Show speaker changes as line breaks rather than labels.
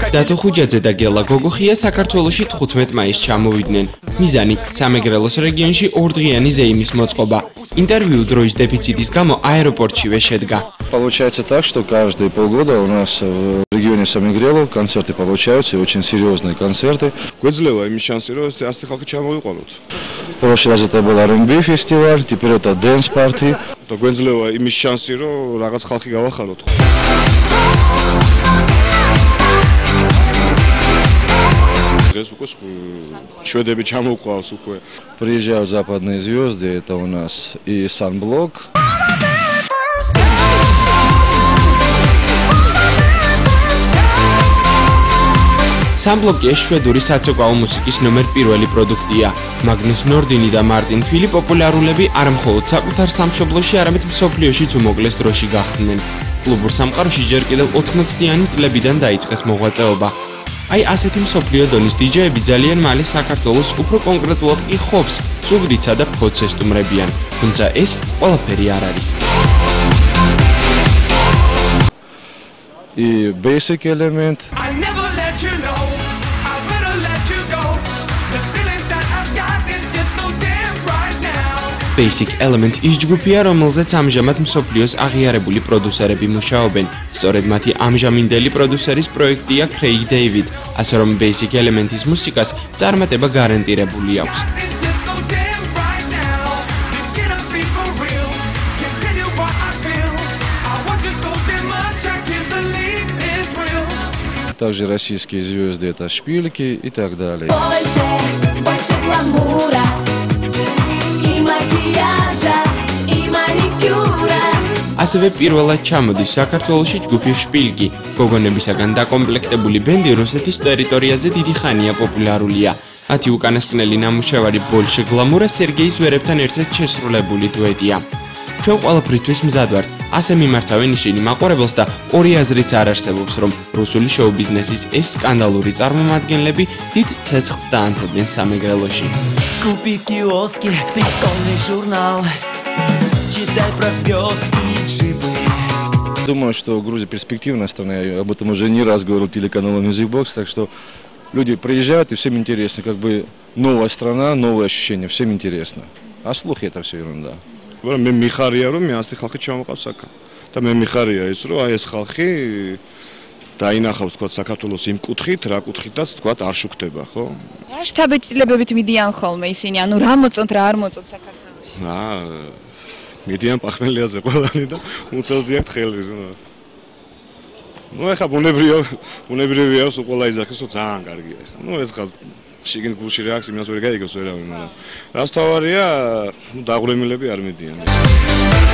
დათო ხუჯაძე და გელა გოგოხია საქართველოში 15 მაისს ჩამოვიდნენ. მიზანი სამეგრელოს რეგიონში ორდღიანი ზეიმის მოწყობა. Интервью დროის დეფიციტის გამო აეროპორტშივე შედგა.
Получается так, что каждые полгода у нас в регионе Самегрело концерты получаются, и очень серьезные концерты.
გვეძლევა იმის შანსი, რომ ასეთი ხალხი ჩამოვიყვანოთ.
В прошлый раз это был R&B фестиваль, теперь это dance party.
და გვეძლევა იმის შანსი, რომ რაღაც ხალხი გავახაროთ. დღეს უკვე შვედები ჩამოვყავს უკვე.
Приезжают западные звезды, это у нас и Sunblock.
Sunblock-ი შვედური საცეკვაო მუსიკის ნომერ პირველი პროდუქტია. მაგნუს ნორდინი და მარტინ თვილი პოპულარულები არ მხოლოდ საკუთარ სამშობლოში, არამედ მსოფლიოშიც უმოკლეს დროში გახდნენ. კლუბურ სამყაროში ჯერ კიდევ 80-იანი წლებიდან დაიწყეს მოღვაწეობა. Აი ასეთი მსოფლიო დონის დიჯეები ძალიან მალე საქართველოს უფრო კონკრეტულად კი ხობს, ზუგდიდსა და ფოთს ესტუმრებიან, თუმცა ეს ყველაფერი არ არის.
И basic element.
Basic Element ის ჯგუფია, რომელზეც ამჟამად მსოფლიოს აღიარებული პროდიუსერები მუშაობენ. სწორედ მათი ამჟამინდელი პროდიუსერის პროექტია Craig David, ასე რომ Basic Element-ის მუსიკას წარმატება გარანტირებული აქვს.
Также российские звезды, это Шпильки и так далее.
ასევე პირველად ჩამოდის საქართველოში ჯგუფი შპილკი. გოგონებისაგან დაკომპლექტებული ბენდი რუსეთის ტერიტორიაზე დიდი ხანია პოპულარულია. მათი უკანასკნელი ნამუშევარი ბოლშე გლამურა სერგეის ვერებთან ერთად შესრულებული დუეტია. ჩვენ ყველაფრისთვის მზად ვართ. ასე მიმართავენ ისინი მაყურებელს და ორი აზრიც არ არსებობს, რომ რუსული შოუ-ბიზნესის ეს სკანდალური წარმომადგენლები დიდ ცეცხლს დაანთებდნენ სამეგრელოში.
Купи киоски, прикольный журнал. Читай про звезд и джипы.
Думаю, что Грузия перспективная страна, я об этом уже не раз говорил телеканалу Music Box, так что люди приезжают и всем интересно, как бы новая страна, новые ощущения, всем интересно. А слухи это все ерунда.
მე მიხარია რომ მე ასეთი ხალხი ჩამოყავს აქ. და მე მიხარია ის რომ აი ეს ხალხი დაინახავს თქვა საქართველოს იმ კუთხით, რა კუთხითაც თქვა არ შუქდება, ხო?
რა შთაბეჭდილებებით მიდიან ხოლმე ისინი, ანუ რა მოწონთ, რა არ მოწონთ საქართველოში?
მიდიან პახმელიაზე ყველანი და უცელზეა თხელი. ეხა ბუნებრივია სულ ყველა იძახის, რომ ძალიან კარგია. ეს ხა შიგნით გულში რეაქცია იმას ვერ გაიგებს ვერავინ, მაგრამ რას თავარია, დაღვრემილები არ მიდიან.